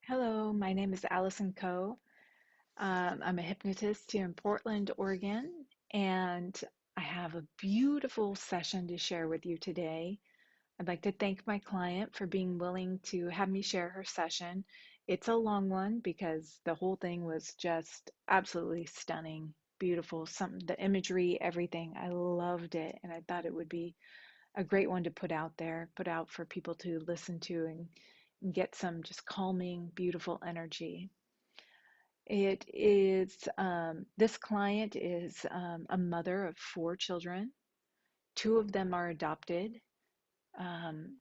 Hello, my name is Allison Coe. I'm a hypnotist here in Portland, Oregon, and I have a beautiful session to share with you today. I'd like to thank my client for being willing to have me share her session. It's a long one because the whole thing was just absolutely stunning, beautiful. The imagery, everything. I loved it, and I thought it would be a great one to put out there, put out for people to listen to and get some just calming, beautiful energy. This client is a mother of four children. Two of them are adopted. Um,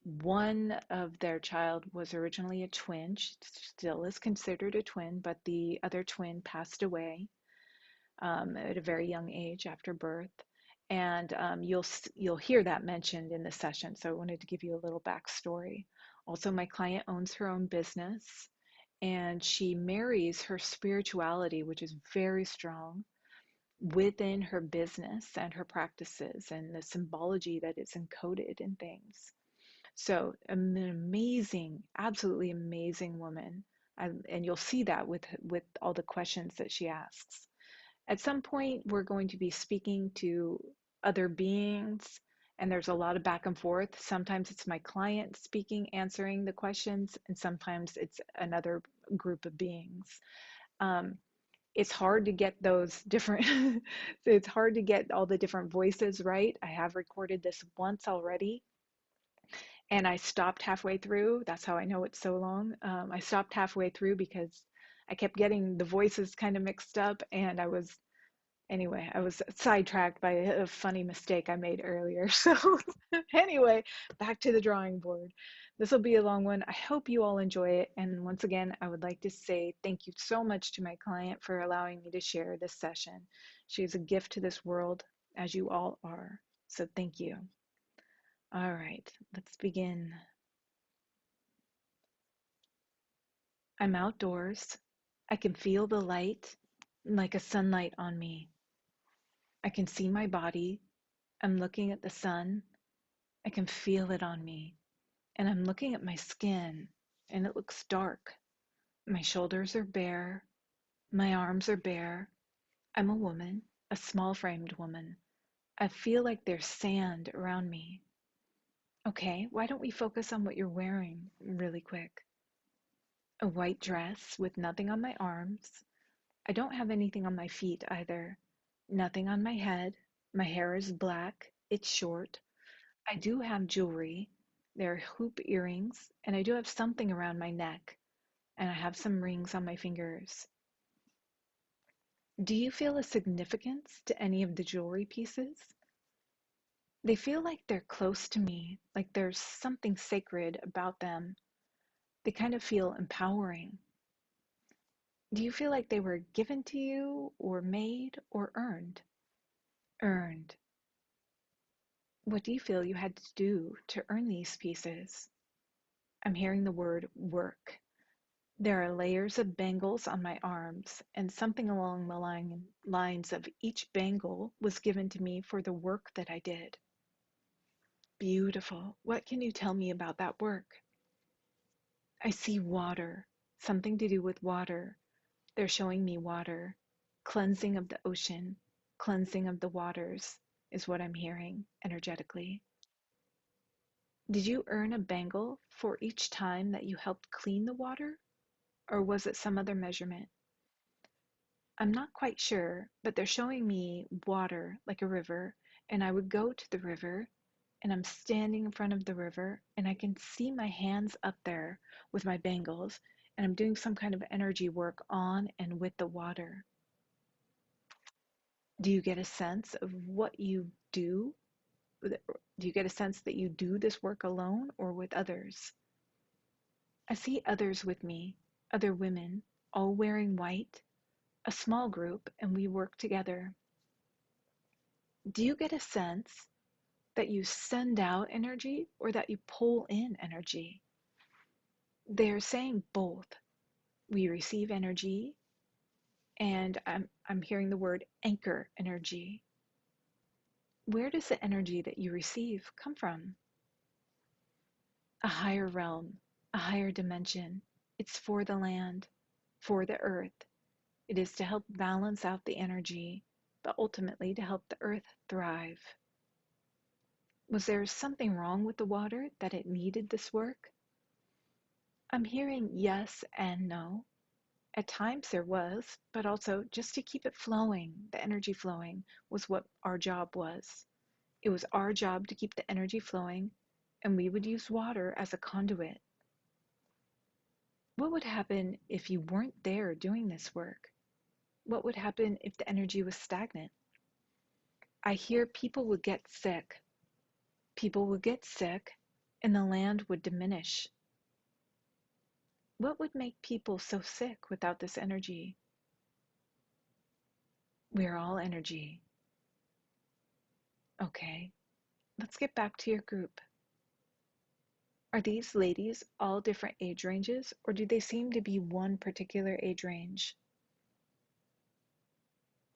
One of their child was originally a twin, still is considered a twin, but the other twin passed away at a very young age after birth. And you'll hear that mentioned in the session. So I wanted to give you a little backstory. Also, my client owns her own business, and she marries her spirituality, which is very strong, within her business and her practices and the symbology that is encoded in things. So, an amazing, absolutely amazing woman. And you'll see that with all the questions that she asks. At some point, we're going to be speaking to other beings, and there's a lot of back and forth. Sometimes it's my client speaking, answering the questions, and sometimes it's another group of beings. Um, it's hard to get those different, it's hard to get all the different voices right. I have recorded this once already, and I stopped halfway through. That's how I know it's so long. I stopped halfway through because I kept getting the voices kind of mixed up, and I was sidetracked by a funny mistake I made earlier. So, anyway, back to the drawing board. This will be a long one. I hope you all enjoy it. And once again, I would like to say thank you so much to my client for allowing me to share this session. She is a gift to this world, as you all are. So, thank you. All right, let's begin. I'm outdoors. I can feel the light like a sunlight on me. I can see my body. I'm looking at the sun. I can feel it on me. And I'm looking at my skin, and it looks dark. My shoulders are bare. My arms are bare. I'm a woman, a small framed woman. I feel like there's sand around me. Okay, why don't we focus on what you're wearing really quick? A white dress with nothing on my arms. I don't have anything on my feet either. Nothing on my head. My hair is black. It's short. I do have jewelry. There are hoop earrings, and I do have something around my neck, and I have some rings on my fingers. Do you feel a significance to any of the jewelry pieces? They feel like they're close to me, like there's something sacred about them. They kind of feel empowering. Do you feel like they were given to you, or made, or earned? Earned. What do you feel you had to do to earn these pieces? I'm hearing the word work. There are layers of bangles on my arms, and something along the lines of each bangle was given to me for the work that I did. Beautiful. What can you tell me about that work? I see water, something to do with water. They're showing me water. Cleansing of the ocean, cleansing of the waters is what I'm hearing energetically. Did you earn a bangle for each time that you helped clean the water, or was it some other measurement? I'm not quite sure, but they're showing me water like a river, and I would go to the river, and I'm standing in front of the river, and I can see my hands up there with my bangles, and I'm doing some kind of energy work on and with the water. Do you get a sense of what you do? Do you get a sense that you do this work alone or with others? I see others with me, other women, all wearing white, a small group, and we work together. Do you get a sense that you send out energy or that you pull in energy? They're saying both. We receive energy, and I'm hearing the word anchor energy. Where does the energy that you receive come from? A higher realm, a higher dimension. It's for the land, for the earth. It is to help balance out the energy, but ultimately to help the earth thrive. Was there something wrong with the water that it needed this work? I'm hearing yes and no. At times there was, but also just to keep it flowing, the energy flowing was what our job was. It was our job to keep the energy flowing, and we would use water as a conduit. What would happen if you weren't there doing this work? What would happen if the energy was stagnant? I hear people would get sick. People would get sick, and the land would diminish. What would make people so sick without this energy? We're all energy. Okay, let's get back to your group. Are these ladies all different age ranges, or do they seem to be one particular age range?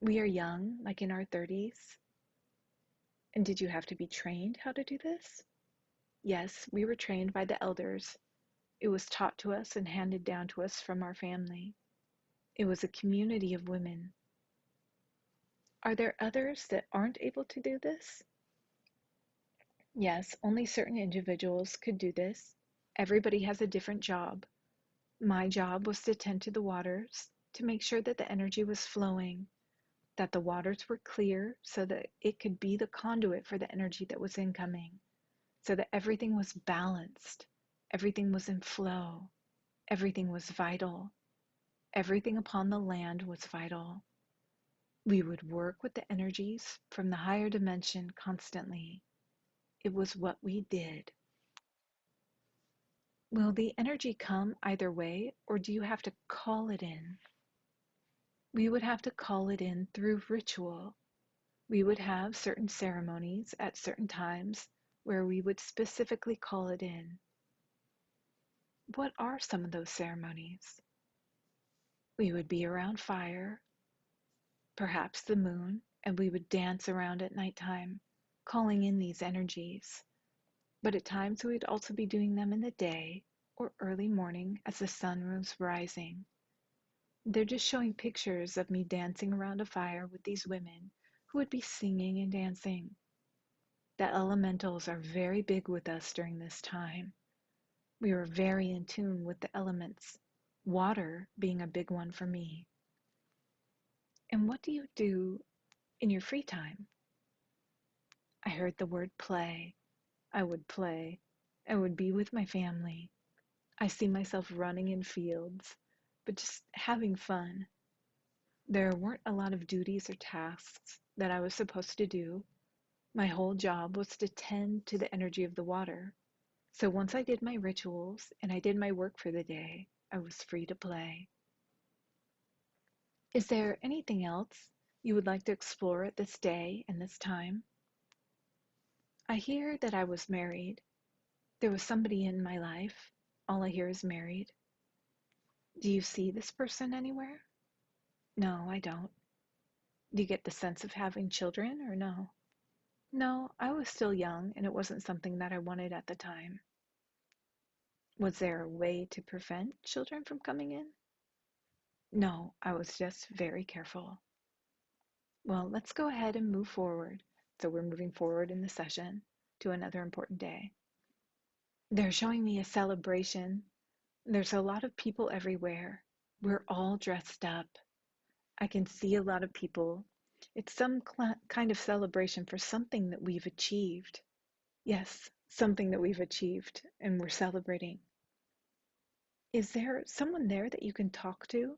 We are young, like in our 30s. And did you have to be trained how to do this? Yes, we were trained by the elders. It was taught to us and handed down to us from our family. It was a community of women. Are there others that aren't able to do this? Yes, only certain individuals could do this. Everybody has a different job. My job was to tend to the waters, to make sure that the energy was flowing, that the waters were clear so that it could be the conduit for the energy that was incoming, so that everything was balanced, everything was in flow, everything was vital, everything upon the land was vital. We would work with the energies from the higher dimension constantly. It was what we did. Will the energy come either way, or do you have to call it in? We would have to call it in through ritual. We would have certain ceremonies at certain times where we would specifically call it in. What are some of those ceremonies? We would be around fire, perhaps the moon, and we would dance around at nighttime, calling in these energies. But at times we would also be doing them in the day or early morning as the sun was rising. They're just showing pictures of me dancing around a fire with these women who would be singing and dancing. The elementals are very big with us during this time. We were very in tune with the elements, water being a big one for me. And what do you do in your free time? I heard the word play. I would play. I would be with my family. I see myself running in fields, but just having fun. There weren't a lot of duties or tasks that I was supposed to do. My whole job was to tend to the energy of the water. So once I did my rituals and I did my work for the day, I was free to play. Is there anything else you would like to explore at this day and this time? I hear that I was married. There was somebody in my life. All I hear is married. Do you see this person anywhere? No, I don't. Do you get the sense of having children or no? No, I was still young and it wasn't something that I wanted at the time. Was there a way to prevent children from coming in? No, I was just very careful. Well, let's go ahead and move forward. So we're moving forward in the session to another important day. They're showing me a celebration. There's a lot of people everywhere. We're all dressed up. I can see a lot of people. It's some kind of celebration for something that we've achieved. Yes, something that we've achieved and we're celebrating. Is there someone there that you can talk to?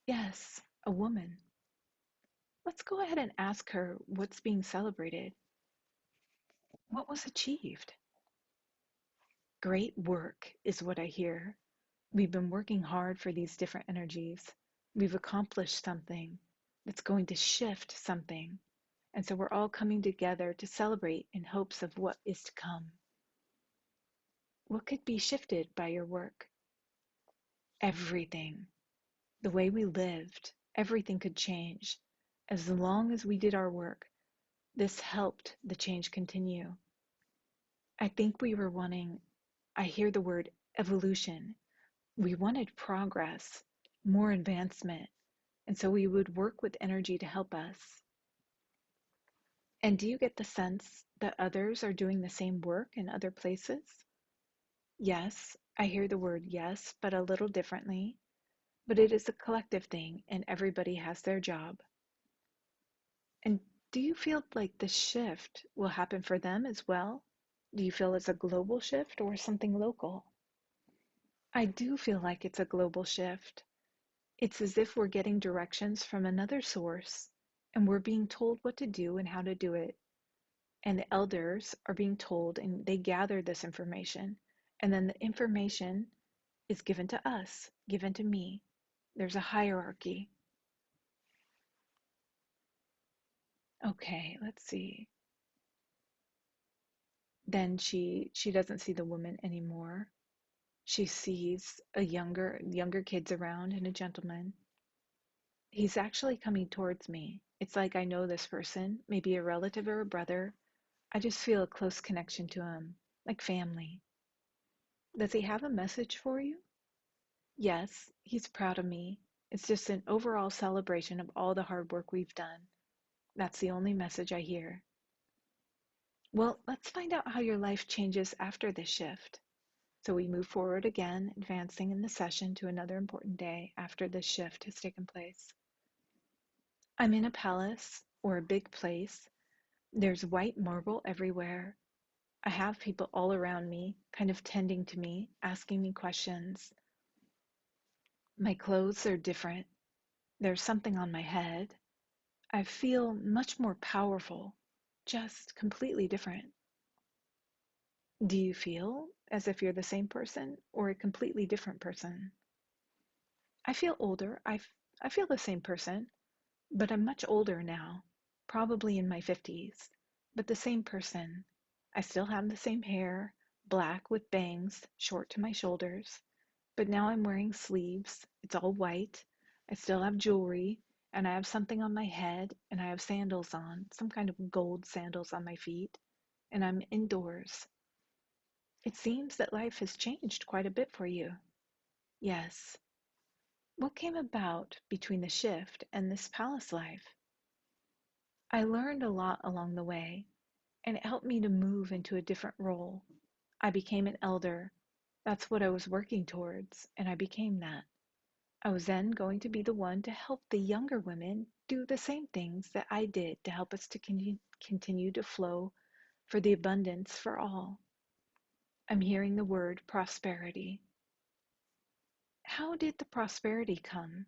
Yes, a woman. Let's go ahead and ask her what's being celebrated. What was achieved? Great work is what I hear. We've been working hard for these different energies. We've accomplished something that's going to shift something. And so we're all coming together to celebrate in hopes of what is to come. What could be shifted by your work? Everything. The way we lived, everything could change. As long as we did our work, this helped the change continue. I think we were wanting, I hear the word evolution. We wanted progress, more advancement, and so we would work with energy to help us. And do you get the sense that others are doing the same work in other places? Yes, I hear the word yes, but a little differently. But it is a collective thing, and everybody has their job. And do you feel like the shift will happen for them as well? Do you feel it's a global shift or something local? I do feel like it's a global shift. It's as if we're getting directions from another source and we're being told what to do and how to do it. And the elders are being told, and they gather this information. And then the information is given to us, given to me. There's a hierarchy. Okay, let's see. Then she doesn't see the woman anymore. She sees a younger kids around and a gentleman. He's actually coming towards me. It's like I know this person, maybe a relative or a brother. I just feel a close connection to him, like family. Does he have a message for you? Yes, he's proud of me. It's just an overall celebration of all the hard work we've done. That's the only message I hear. Well, let's find out how your life changes after this shift. So we move forward again, advancing in the session to another important day after this shift has taken place. I'm in a palace or a big place. There's white marble everywhere. I have people all around me, kind of tending to me, asking me questions. My clothes are different. There's something on my head. I feel much more powerful, just completely different. Do you feel as if you're the same person or a completely different person? I feel older. I feel the same person, but I'm much older now, probably in my 50s, but the same person. I still have the same hair, black with bangs, short to my shoulders, but now I'm wearing sleeves. It's all white. I still have jewelry, and I have something on my head, and I have sandals on, some kind of gold sandals on my feet, and I'm indoors. It seems that life has changed quite a bit for you. Yes. What came about between the shift and this palace life? I learned a lot along the way, and it helped me to move into a different role. I became an elder. That's what I was working towards, and I became that. I was then going to be the one to help the younger women do the same things that I did to help us to continue to flow for the abundance for all. I'm hearing the word prosperity. How did the prosperity come?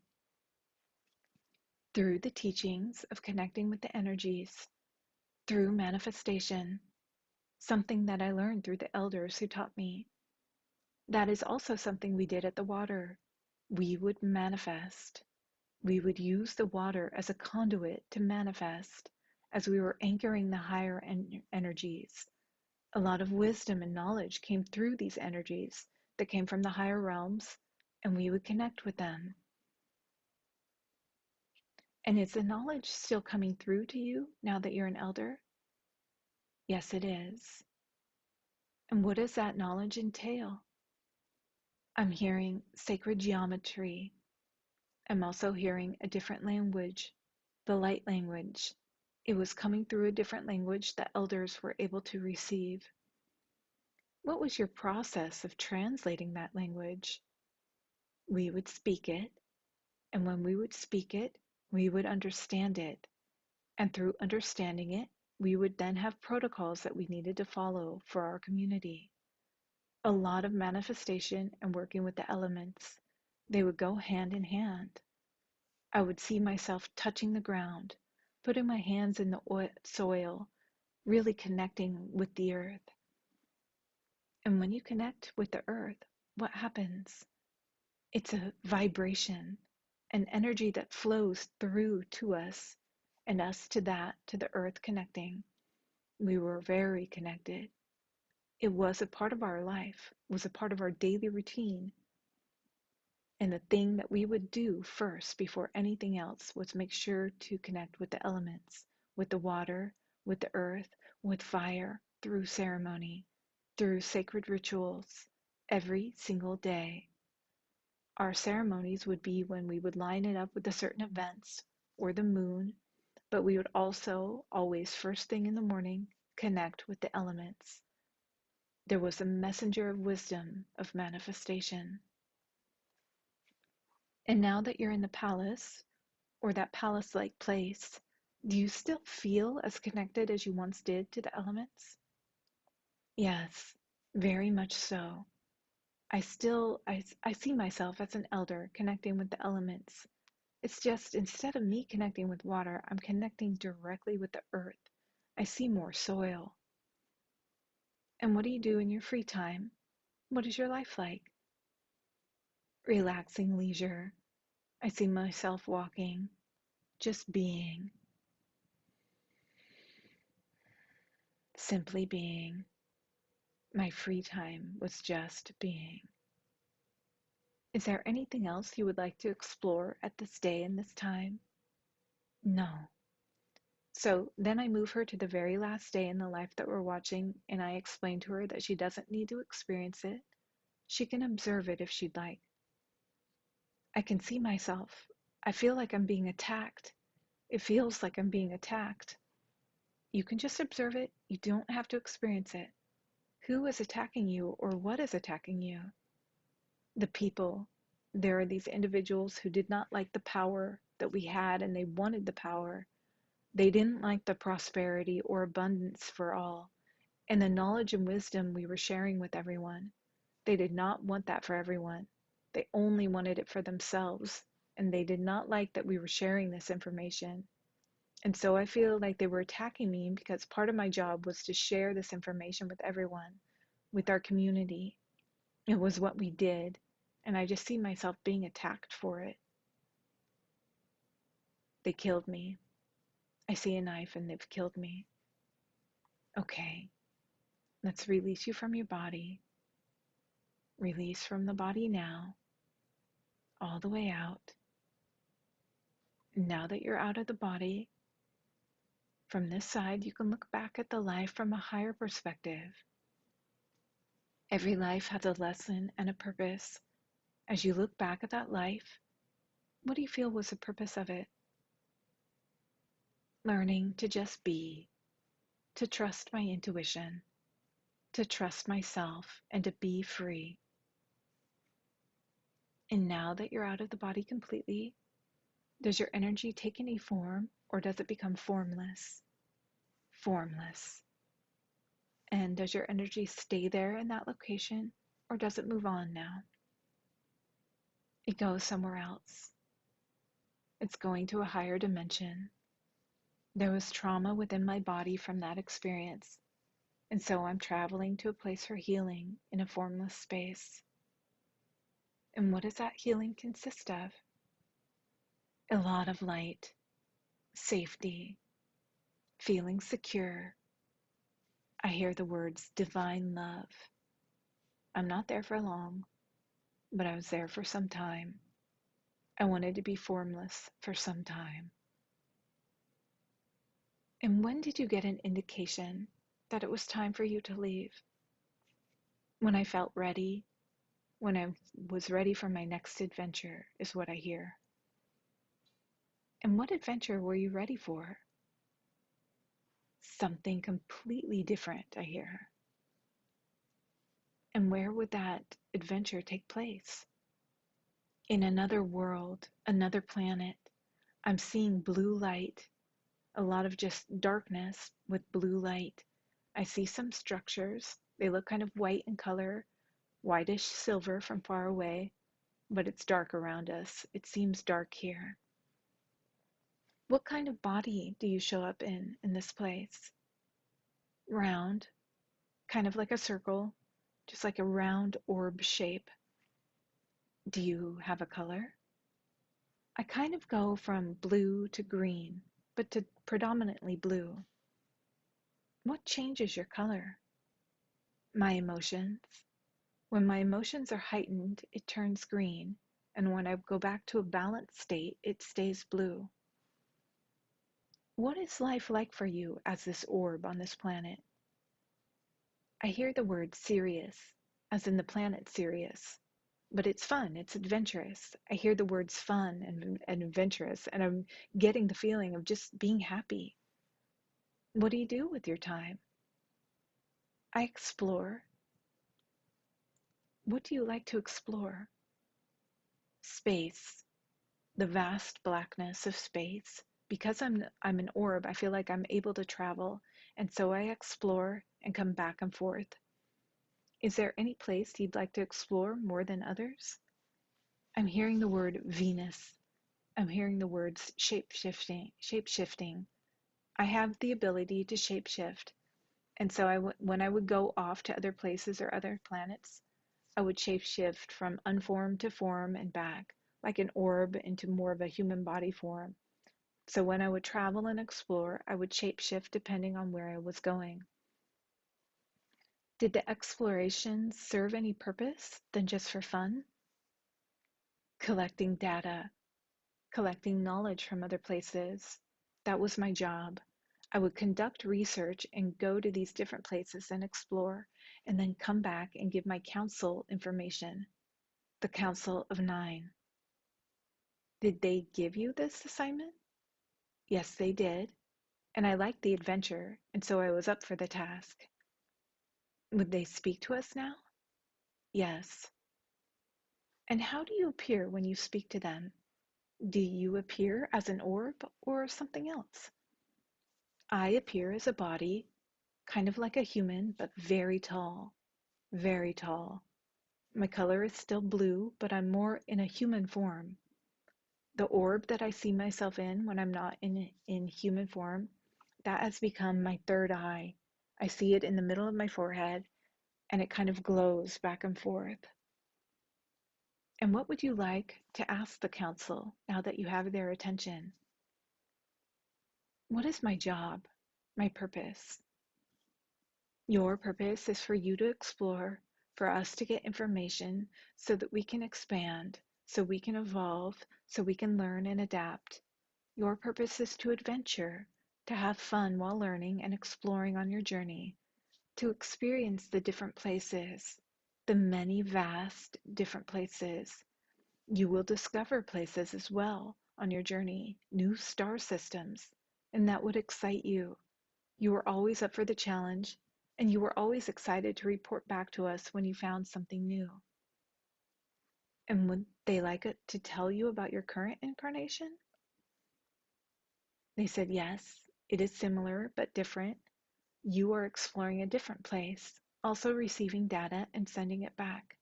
Through the teachings of connecting with the energies, through manifestation, something that I learned through the elders who taught me. That is also something we did at the water. We would manifest. We would use the water as a conduit to manifest as we were anchoring the higher energies. A lot of wisdom and knowledge came through these energies that came from the higher realms, and we would connect with them. And is the knowledge still coming through to you now that you're an elder? Yes, it is. And what does that knowledge entail? I'm hearing sacred geometry. I'm also hearing a different language, the light language. It was coming through a different language that elders were able to receive. What was your process of translating that language? We would speak it, and when we would speak it, we would understand it. And through understanding it, we would then have protocols that we needed to follow for our community. A lot of manifestation and working with the elements. They would go hand in hand. I would see myself touching the ground, putting my hands in the soil, really connecting with the earth. And when you connect with the earth, what happens? It's a vibration, an energy that flows through to us and us to that, to the earth connecting. We were very connected. It was a part of our life, was a part of our daily routine. And the thing that we would do first before anything else was make sure to connect with the elements, with the water, with the earth, with fire, through ceremony, through sacred rituals, every single day. Our ceremonies would be when we would line it up with the certain events or the moon, but we would also always, first thing in the morning, connect with the elements. There was a messenger of wisdom, of manifestation. And now that you're in the palace, or that palace-like place, do you still feel as connected as you once did to the elements? Yes, very much so. I see myself as an elder connecting with the elements. It's just instead of me connecting with water, I'm connecting directly with the earth. I see more soil. And what do you do in your free time? What is your life like? Relaxing leisure. I see myself walking, just being, simply being. My free time was just being. Is there anything else you would like to explore at this day and this time? No. So then I move her to the very last day in the life that we're watching, and I explain to her that she doesn't need to experience it. She can observe it if she'd like. I can see myself. I feel like I'm being attacked. It feels like I'm being attacked. You can just observe it. You don't have to experience it. Who is attacking you or what is attacking you? The people. There are these individuals who did not like the power that we had and they wanted the power. They didn't like the prosperity or abundance for all and the knowledge and wisdom we were sharing with everyone. They did not want that for everyone. They only wanted it for themselves, and they did not like that we were sharing this information. And so I feel like they were attacking me because part of my job was to share this information with everyone, with our community. It was what we did, and I just see myself being attacked for it. They killed me. I see a knife and they've killed me. Okay, let's release you from your body. Release from the body now, all the way out. Now that you're out of the body, from this side, you can look back at the life from a higher perspective. Every life has a lesson and a purpose. As you look back at that life, what do you feel was the purpose of it? Learning to just be, to trust my intuition, to trust myself, and to be free. And now that you're out of the body completely, does your energy take any form or does it become formless? Formless. And does your energy stay there in that location or does it move on now? It goes somewhere else. It's going to a higher dimension. There was trauma within my body from that experience, and so I'm traveling to a place for healing in a formless space. And what does that healing consist of? A lot of light, safety, feeling secure. I hear the words divine love. I'm not there for long, but I was there for some time. I wanted to be formless for some time. And when did you get an indication that it was time for you to leave? When I felt ready, when I was ready for my next adventure, is what I hear. And what adventure were you ready for? Something completely different, I hear. And where would that adventure take place? In another world, another planet. I'm seeing blue light, a lot of just darkness with blue light. I see some structures. They look kind of white in color, whitish silver from far away, but it's dark around us. It seems dark here. What kind of body do you show up in this place? Round, kind of like a circle, just like a round orb shape. Do you have a color? I kind of go from blue to green, but to predominantly blue. What changes your color? My emotions. When my emotions are heightened, it turns green, and when I go back to a balanced state, it stays blue. What is life like for you as this orb on this planet? I hear the word Sirius, as in the planet Sirius. but it's fun, it's adventurous. I hear the words fun and adventurous, and I'm getting the feeling of just being happy. What do you do with your time? I explore. What do you like to explore? Space, the vast blackness of space. Because I'm an orb, I feel like I'm able to travel, and so I explore and come back and forth. Is there any place you'd like to explore more than others? I'm hearing the word Venus. I'm hearing the words shape shifting. I have the ability to shapeshift, and so when I would go off to other places or other planets, I would shapeshift from unformed to form and back, like an orb into more of a human body form. So when I would travel and explore, I would shapeshift depending on where I was going. Did the explorations serve any purpose than just for fun? Collecting data, collecting knowledge from other places. That was my job. I would conduct research and go to these different places and explore, and then come back and give my council information. The Council of Nine. Did they give you this assignment? Yes, they did, and I liked the adventure, and so I was up for the task. Would they speak to us now? Yes. And how do you appear when you speak to them? Do you appear as an orb or something else? I appear as a body, kind of like a human, but very tall, very tall. My color is still blue, but I'm more in a human form. The orb that I see myself in when I'm not in human form, that has become my third eye. I see it in the middle of my forehead, and it kind of glows back and forth. And what would you like to ask the council now that you have their attention? What is my job? My purpose? Your purpose is for you to explore, for us to get information so that we can expand, so we can evolve, so we can learn and adapt. Your purpose is to adventure, to have fun while learning and exploring on your journey, to experience the different places, the many vast different places. You will discover places as well on your journey, new star systems, and that would excite you. You were always up for the challenge, and you were always excited to report back to us when you found something new. And would they like it to tell you about your current incarnation? They said, yes, it is similar but different. You are exploring a different place, also receiving data and sending it back.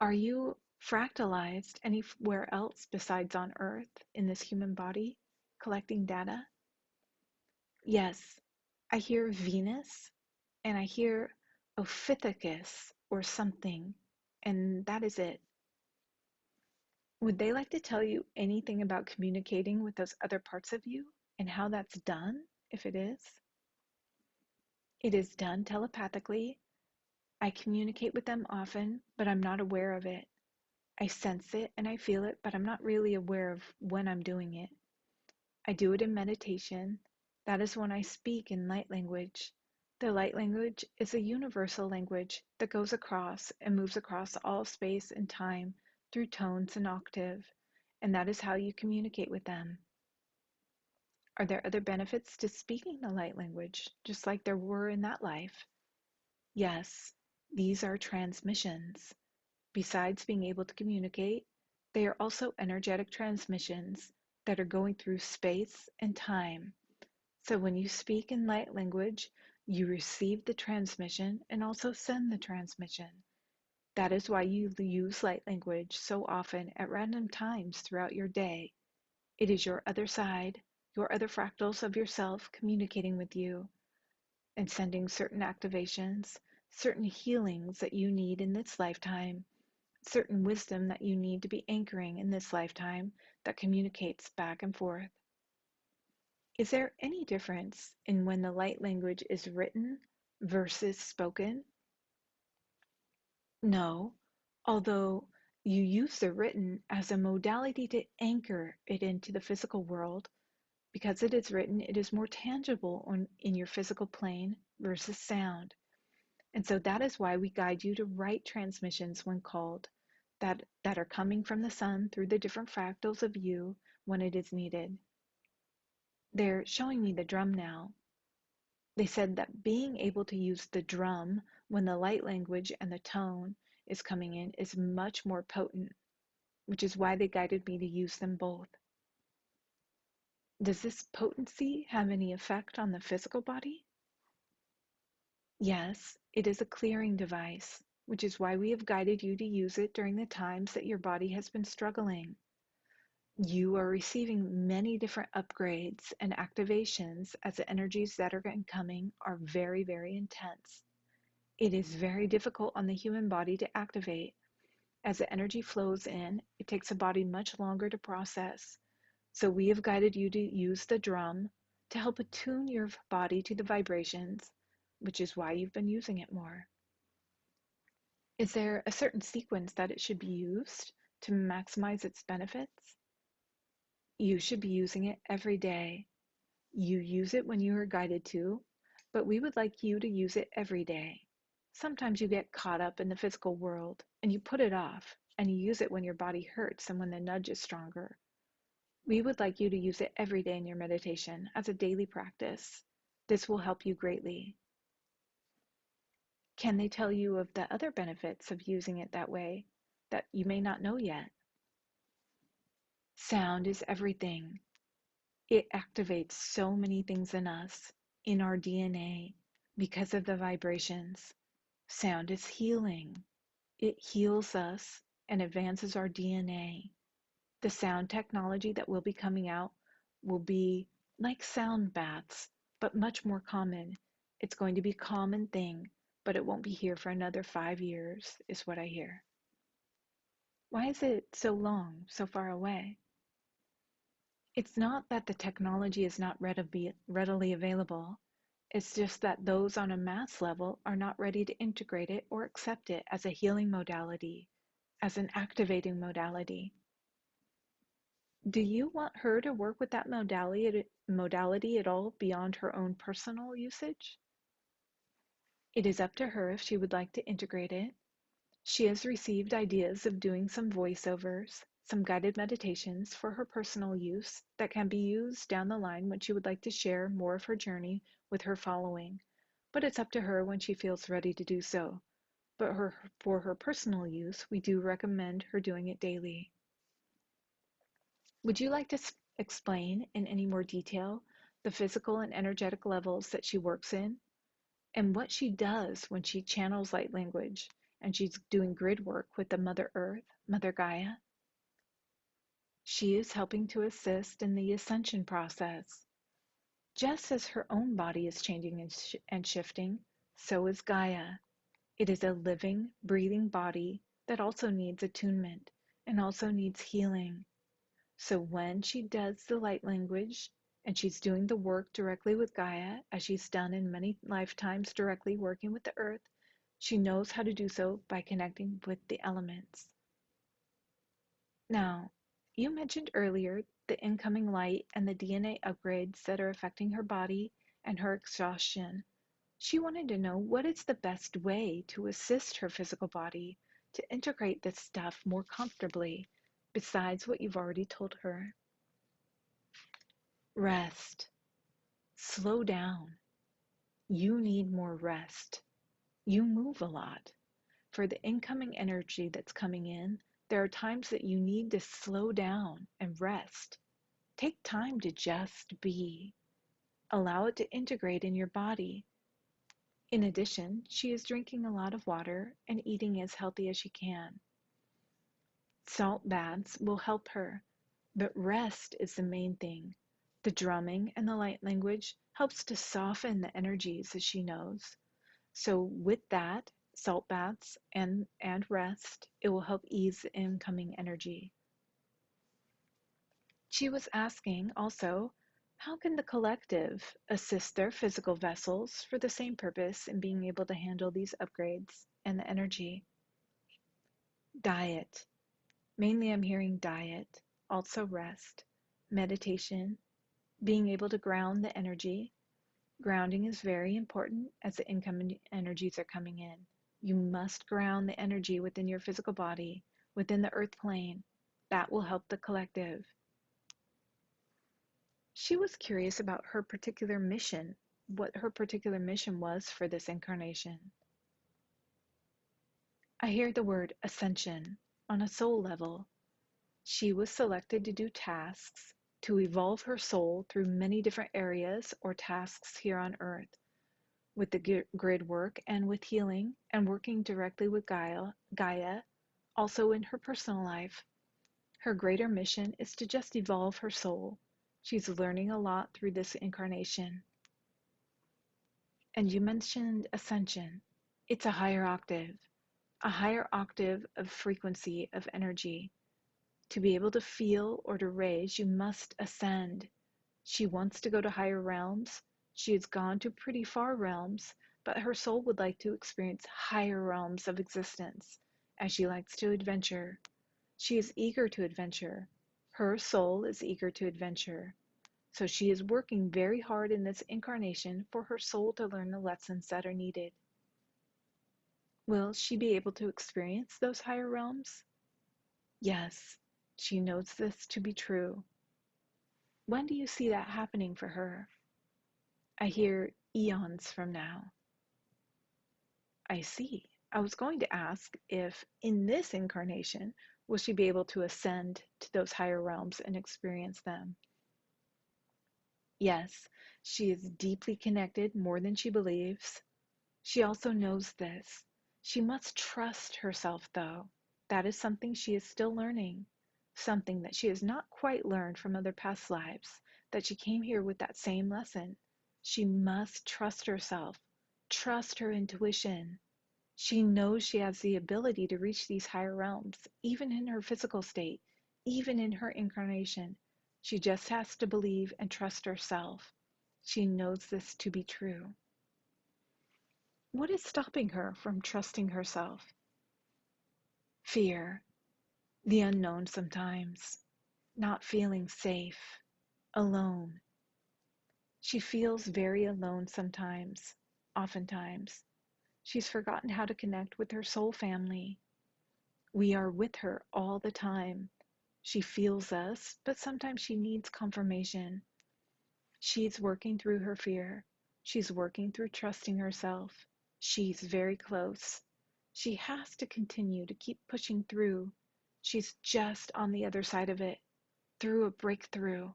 Are you fractalized anywhere else besides on Earth in this human body, collecting data? Yes, I hear Venus and I hear Ophithecus or something, and that is it. Would they like to tell you anything about communicating with those other parts of you and how that's done, if it is? It is done telepathically. I communicate with them often, but I'm not aware of it. I sense it and I feel it, but I'm not really aware of when I'm doing it. I do it in meditation. That is when I speak in light language. The light language is a universal language that goes across and moves across all space and time through tones and octave, and that is how you communicate with them. Are there other benefits to speaking the light language, just like there were in that life? Yes, these are transmissions. Besides being able to communicate, they are also energetic transmissions that are going through space and time. So when you speak in light language, you receive the transmission and also send the transmission. That is why you use light language so often at random times throughout your day. It is your other side, your other fractals of yourself communicating with you and sending certain activations, certain healings that you need in this lifetime, certain wisdom that you need to be anchoring in this lifetime that communicates back and forth. Is there any difference in when the light language is written versus spoken? No, although you use the written as a modality to anchor it into the physical world. Because it is written, it is more tangible in your physical plane versus sound. And so that is why we guide you to right transmissions when called, that are coming from the sun through the different fractals of you when it is needed. They're showing me the drum now. They said that being able to use the drum when the light language and the tone is coming in is much more potent, which is why they guided me to use them both. Does this potency have any effect on the physical body? Yes, it is a clearing device, which is why we have guided you to use it during the times that your body has been struggling. You are receiving many different upgrades and activations as the energies that are incoming are very, very intense. It is very difficult on the human body to activate. As the energy flows in, it takes the body much longer to process. So we have guided you to use the drum to help attune your body to the vibrations, which is why you've been using it more. Is there a certain sequence that it should be used to maximize its benefits? You should be using it every day. You use it when you are guided to, but we would like you to use it every day. Sometimes you get caught up in the physical world and you put it off and you use it when your body hurts and when the nudge is stronger. We would like you to use it every day in your meditation as a daily practice. This will help you greatly. Can they tell you of the other benefits of using it that way that you may not know yet? Sound is everything. It activates so many things in us, in our DNA, because of the vibrations. Sound is healing. It heals us and advances our DNA. The sound technology that will be coming out will be like sound baths, but much more common. It's going to be a common thing, but it won't be here for another 5 years, is what I hear. Why is it so long, so far away? It's not that the technology is not readily available. It's just that those on a mass level are not ready to integrate it or accept it as a healing modality, as an activating modality. Do you want her to work with that modality at all beyond her own personal usage? It is up to her if she would like to integrate it. She has received ideas of doing some voiceovers, some guided meditations for her personal use that can be used down the line when she would like to share more of her journey with her following. But it's up to her when she feels ready to do so. But for her personal use, we do recommend her doing it daily. Would you like to explain in any more detail the physical and energetic levels that she works in and what she does when she channels light language and she's doing grid work with the Mother Earth, Mother Gaia? She is helping to assist in the ascension process. Just as her own body is changing and shifting, so is Gaia. It is a living, breathing body that also needs attunement and also needs healing. So when she does the light language and she's doing the work directly with Gaia, as she's done in many lifetimes directly working with the earth, she knows how to do so by connecting with the elements. Now, you mentioned earlier the incoming light and the DNA upgrades that are affecting her body and her exhaustion. She wanted to know what is the best way to assist her physical body to integrate this stuff more comfortably, besides what you've already told her. Rest. Slow down. You need more rest. You move a lot. For the incoming energy that's coming in, there are times that you need to slow down and rest. Take time to just be. Allow it to integrate in your body. In addition, she is drinking a lot of water and eating as healthy as she can. Salt baths will help her, but rest is the main thing. The drumming and the light language helps to soften the energies, as she knows. So with that, salt baths and rest, it will help ease the incoming energy. She was asking also, how can the collective assist their physical vessels for the same purpose in being able to handle these upgrades and the energy? Diet. Mainly I'm hearing diet, also rest, meditation, being able to ground the energy, Grounding is very important as the incoming energies are coming in. You must ground the energy within your physical body, within the earth plane. That will help the collective. She was curious about her particular mission, what her particular mission was for this incarnation. I hear the word ascension on a soul level. She was selected to do tasks to evolve her soul through many different areas or tasks here on earth, with the grid work and with healing and working directly with Gaia, also in her personal life. Her greater mission is to just evolve her soul. She's learning a lot through this incarnation. And you mentioned ascension. It's a higher octave of frequency of energy. To be able to feel or to raise, you must ascend. She wants to go to higher realms. She has gone to pretty far realms, but her soul would like to experience higher realms of existence, as she likes to adventure. She is eager to adventure. Her soul is eager to adventure. So she is working very hard in this incarnation for her soul to learn the lessons that are needed. Will she be able to experience those higher realms? Yes, she knows this to be true. When do you see that happening for her? I hear eons from now. I see. I was going to ask if in this incarnation will she be able to ascend to those higher realms and experience them. Yes, she is deeply connected more than she believes. She also knows this. She must trust herself, though. That is something she is still learning, something that she has not quite learned from other past lives, that she came here with that same lesson. She must trust herself, trust her intuition. She knows she has the ability to reach these higher realms, even in her physical state, even in her incarnation. She just has to believe and trust herself. She knows this to be true. What is stopping her from trusting herself? Fear, the unknown sometimes, not feeling safe, alone. She feels very alone sometimes, oftentimes. She's forgotten how to connect with her soul family. We are with her all the time. She feels us, but sometimes she needs confirmation. She's working through her fear. She's working through trusting herself. She's very close. She has to continue to keep pushing through. She's just on the other side of it, through a breakthrough.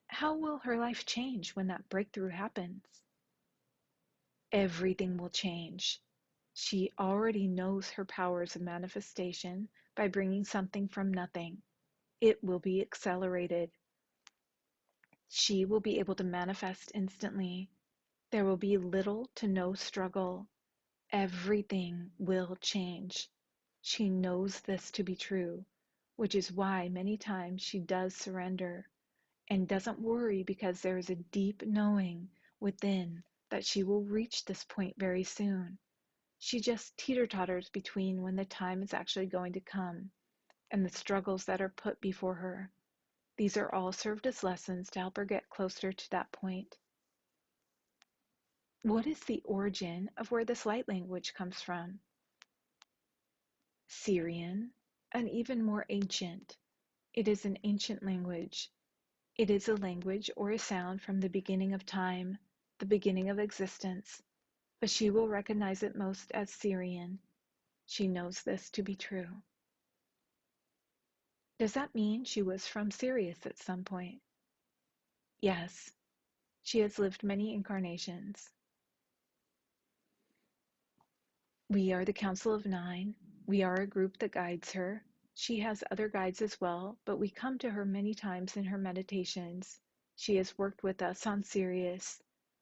How will her life change when that breakthrough happens? Everything will change. She already knows her powers of manifestation by bringing something from nothing. It will be accelerated. She will be able to manifest instantly. There will be little to no struggle. Everything will change. She knows this to be true, which is why many times she does surrender and doesn't worry because there is a deep knowing within that she will reach this point very soon. She just teeter-totters between when the time is actually going to come and the struggles that are put before her. These are all served as lessons to help her get closer to that point. What is the origin of where this light language comes from? Syrian, and even more ancient. It is an ancient language. It is a language or a sound from the beginning of time, the beginning of existence, but she will recognize it most as Syrian. She knows this to be true. Does that mean she was from Sirius at some point? Yes, she has lived many incarnations. We are the Council of Nine. We are a group that guides her. She has other guides as well, but we come to her many times in her meditations. She has worked with us on Sirius.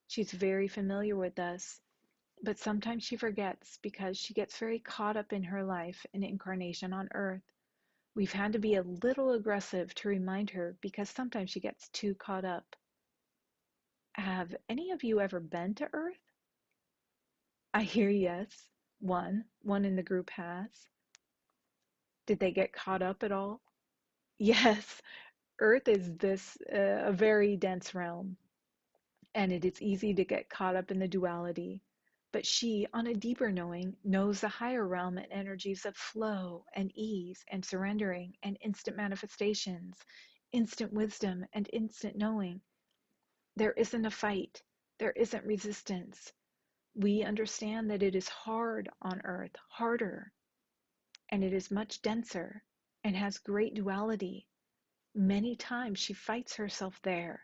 She's very familiar with us, but sometimes she forgets because she gets very caught up in her life and incarnation on Earth. We've had to be a little aggressive to remind her because sometimes she gets too caught up. Have any of you ever been to Earth? I hear yes. One in the group has. Did they get caught up at all? Yes, Earth is a very dense realm. And it is easy to get caught up in the duality. But she, on a deeper knowing, knows the higher realm and energies of flow and ease and surrendering and instant manifestations, instant wisdom and instant knowing. There isn't a fight, there isn't resistance. We understand that it is hard on earth, harder, and it is much denser and has great duality. Many times she fights herself there.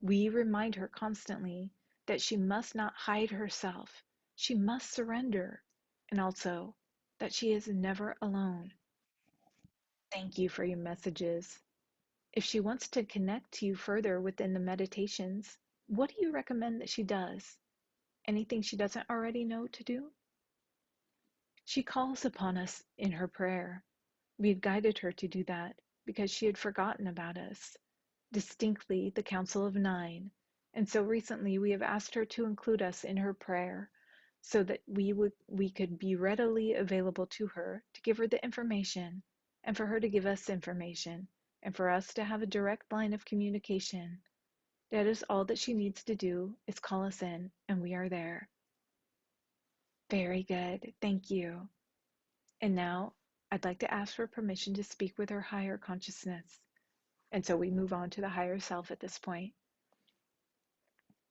We remind her constantly that she must not hide herself. She must surrender, and also that she is never alone. Thank you for your messages. If she wants to connect to you further within the meditations, what do you recommend that she does? Anything she doesn't already know to do? She calls upon us in her prayer. We had guided her to do that because she had forgotten about us, distinctly the Council of Nine. And so recently we have asked her to include us in her prayer so that we could be readily available to her to give her the information and for her to give us information and for us to have a direct line of communication. That is all that she needs to do is call us in and we are there. Very good. Thank you. And now I'd like to ask for permission to speak with her higher consciousness. And so we move on to the higher self at this point.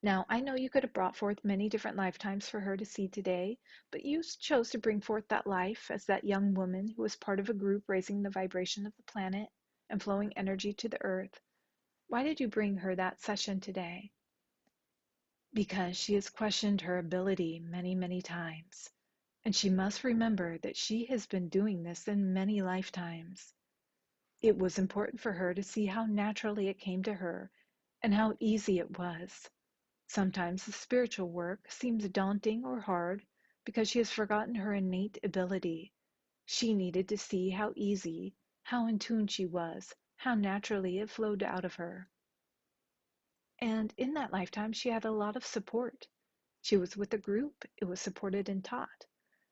Now, I know you could have brought forth many different lifetimes for her to see today, but you chose to bring forth that life as that young woman who was part of a group raising the vibration of the planet and flowing energy to the earth. Why did you bring her that session today? Because she has questioned her ability many, many times. And she must remember that she has been doing this in many lifetimes. It was important for her to see how naturally it came to her and how easy it was. Sometimes the spiritual work seems daunting or hard because she has forgotten her innate ability. She needed to see how easy, how in tune she was, how naturally it flowed out of her. And in that lifetime, she had a lot of support. She was with a group, it was supported and taught.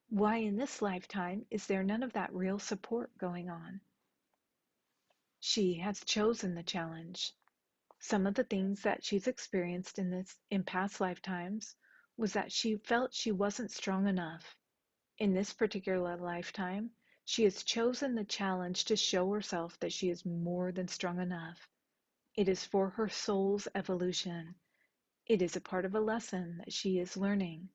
Why in this lifetime is there none of that real support going on? She has chosen the challenge. Some of the things that she's experienced in past lifetimes was that she felt she wasn't strong enough. In this particular lifetime, she has chosen the challenge to show herself that she is more than strong enough. It is for her soul's evolution. It is a part of a lesson that she is learning.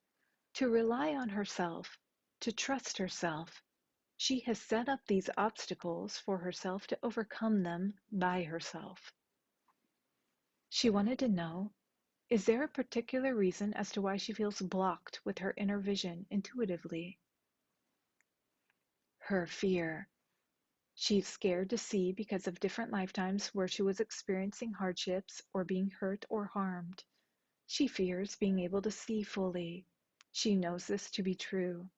To rely on herself, to trust herself. She has set up these obstacles for herself to overcome them by herself. She wanted to know, is there a particular reason as to why she feels blocked with her inner vision intuitively? Her fear. She's scared to see because of different lifetimes where she was experiencing hardships or being hurt or harmed. She fears being able to see fully. She knows this to be true.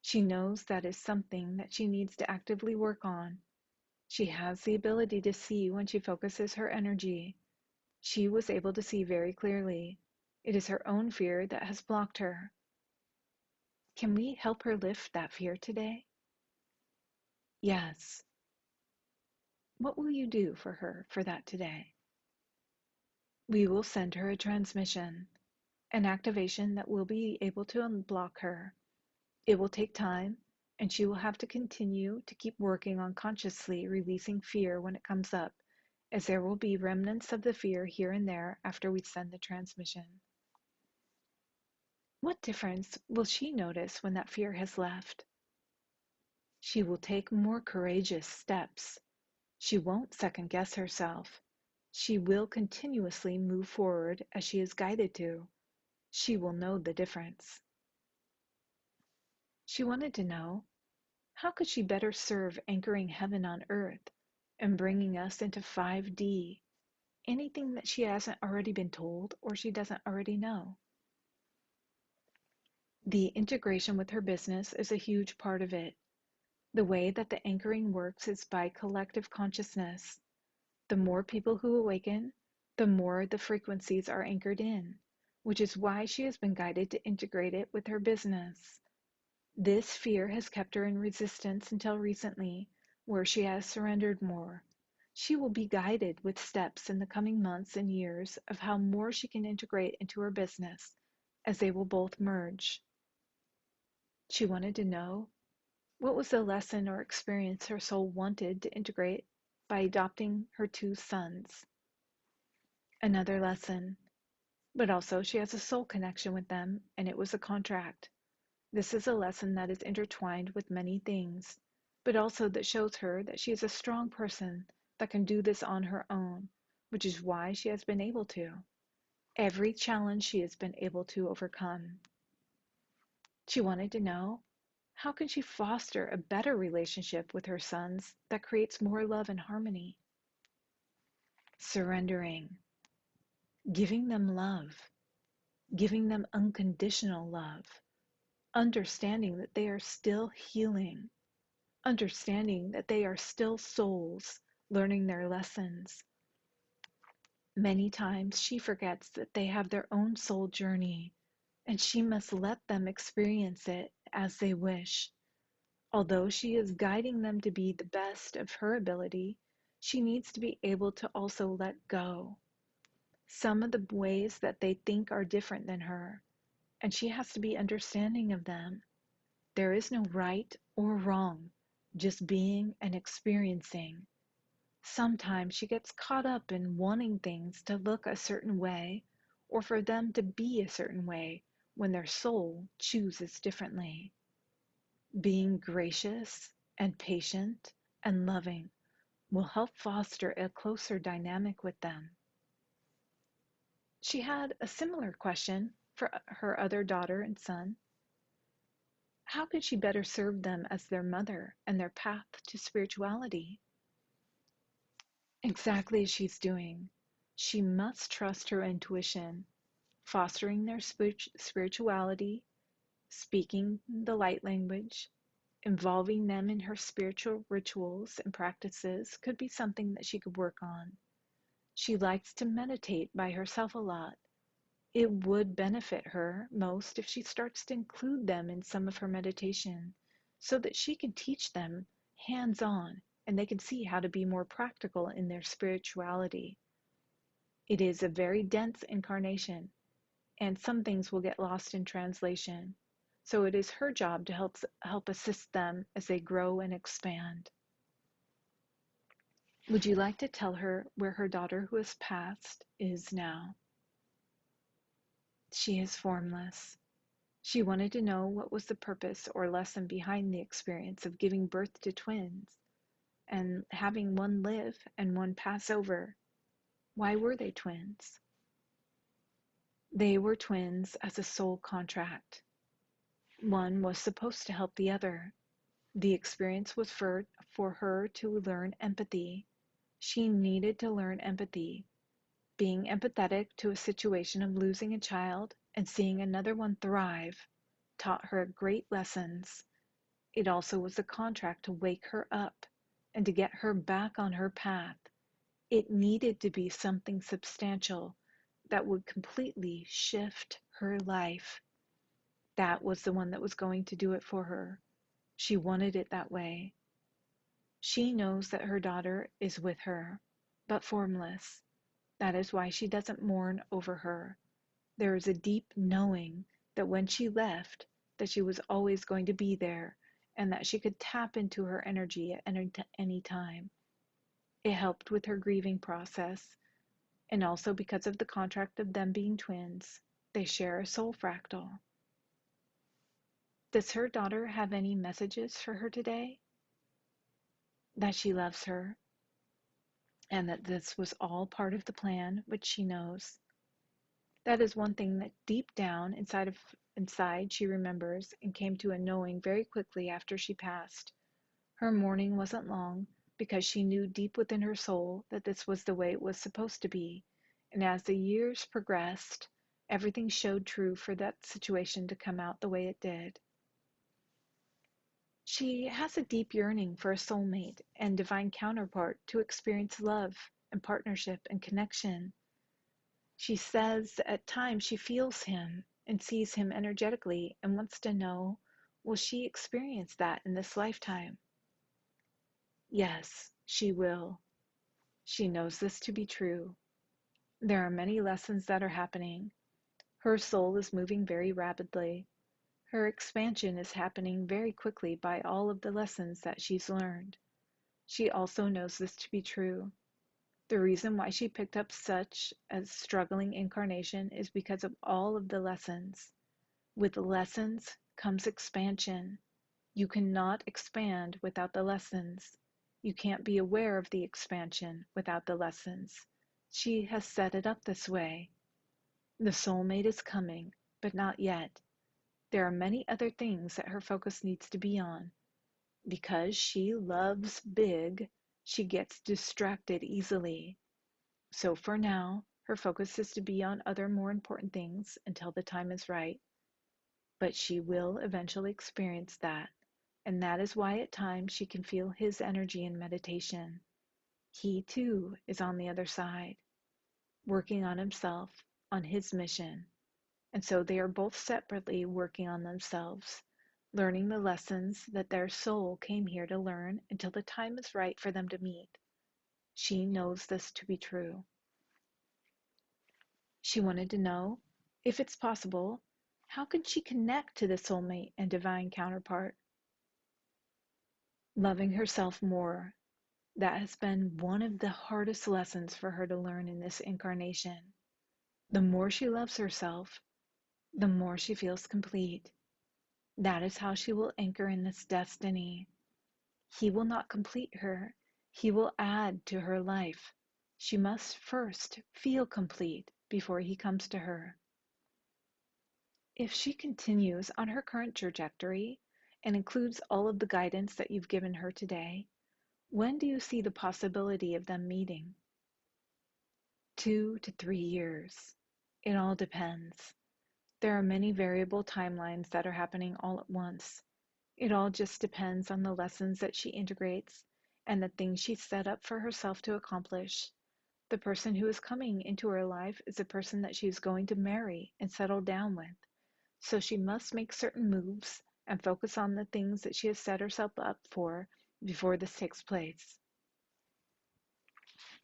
She knows that is something that she needs to actively work on. She has the ability to see when she focuses her energy. She was able to see very clearly. It is her own fear that has blocked her. Can we help her lift that fear today? Yes. What will you do for her for that today? We will send her a transmission, an activation that will be able to unblock her. It will take time, and she will have to continue to keep working on consciously releasing fear when it comes up, as there will be remnants of the fear here and there after we send the transmission. What difference will she notice when that fear has left? She will take more courageous steps. She won't second guess herself. She will continuously move forward as she is guided to. She will know the difference. She wanted to know, how could she better serve anchoring heaven on earth and bringing us into 5D? Anything that she hasn't already been told or she doesn't already know. The integration with her business is a huge part of it. The way that the anchoring works is by collective consciousness. The more people who awaken, the more the frequencies are anchored in, which is why she has been guided to integrate it with her business. This fear has kept her in resistance until recently, where she has surrendered more. She will be guided with steps in the coming months and years of how more she can integrate into her business as they will both merge. She wanted to know what was the lesson or experience her soul wanted to integrate by adopting her two sons. Another lesson, but also she has a soul connection with them, and it was a contract. This is a lesson that is intertwined with many things, but also that shows her that she is a strong person that can do this on her own, which is why she has been able to. Every challenge she has been able to overcome. She wanted to know, how can she foster a better relationship with her sons that creates more love and harmony? Surrendering, giving them love, giving them unconditional love, understanding that they are still healing, understanding that they are still souls learning their lessons. Many times she forgets that they have their own soul journey, and she must let them experience it as they wish. Although she is guiding them to be the best of her ability, she needs to be able to also let go. Some of the ways that they think are different than her, and she has to be understanding of them. There is no right or wrong, just being and experiencing. Sometimes she gets caught up in wanting things to look a certain way or for them to be a certain way when their soul chooses differently. Being gracious and patient and loving will help foster a closer dynamic with them. She had a similar question for her other daughter and son. How could she better serve them as their mother and their path to spirituality? Exactly as she's doing. She must trust her intuition, fostering their spirituality, speaking the light language, involving them in her spiritual rituals and practices could be something that she could work on. She likes to meditate by herself a lot. It would benefit her most if she starts to include them in some of her meditation so that she can teach them hands on and they can see how to be more practical in their spirituality. It is a very dense incarnation, and some things will get lost in translation. So it is her job to help assist them as they grow and expand. Would you like to tell her where her daughter who has passed is now? She is formless. She wanted to know what was the purpose or lesson behind the experience of giving birth to twins and having one live and one pass over. Why were they twins? They were twins as a soul contract. One was supposed to help the other. The experience was for her to learn empathy. She needed to learn empathy. Being empathetic to a situation of losing a child and seeing another one thrive taught her great lessons. It also was a contract to wake her up and to get her back on her path. It needed to be something substantial that would completely shift her life. That was the one that was going to do it for her. She wanted it that way. She knows that her daughter is with her, but formless. That is why she doesn't mourn over her. There is a deep knowing that when she left, that she was always going to be there and that she could tap into her energy at any time. It helped with her grieving process, and also because of the contract of them being twins, they share a soul fractal. Does her daughter have any messages for her today? That she loves her, and that this was all part of the plan, which she knows. That is one thing that deep down inside she remembers and came to a knowing very quickly after she passed. Her mourning wasn't long because she knew deep within her soul that this was the way it was supposed to be. And as the years progressed, everything showed true for that situation to come out the way it did. She has a deep yearning for a soulmate and divine counterpart to experience love and partnership and connection. She says at times she feels him and sees him energetically and wants to know, will she experience that in this lifetime? Yes, she will. She knows this to be true. There are many lessons that are happening. Her soul is moving very rapidly. Her expansion is happening very quickly by all of the lessons that she's learned. She also knows this to be true. The reason why she picked up such a struggling incarnation is because of all of the lessons. With lessons comes expansion. You cannot expand without the lessons. You can't be aware of the expansion without the lessons. She has set it up this way. The soulmate is coming, but not yet. There are many other things that her focus needs to be on. Because she loves big, she gets distracted easily. So for now, her focus is to be on other more important things until the time is right. But she will eventually experience that. And that is why at times she can feel his energy in meditation. He too is on the other side, working on himself, on his mission. And so they are both separately working on themselves, learning the lessons that their soul came here to learn until the time is right for them to meet. She knows this to be true. She wanted to know, if it's possible, how can she connect to the soulmate and divine counterpart? Loving herself more. That has been one of the hardest lessons for her to learn in this incarnation. The more she loves herself, the more she feels complete. That is how she will anchor in this destiny. He will not complete her. He will add to her life. She must first feel complete before he comes to her. If she continues on her current trajectory and includes all of the guidance that you've given her today, when do you see the possibility of them meeting? 2 to 3 years. It all depends. There are many variable timelines that are happening all at once. It all just depends on the lessons that she integrates and the things she set up for herself to accomplish. The person who is coming into her life is a person that she is going to marry and settle down with. So she must make certain moves and focus on the things that she has set herself up for before this takes place.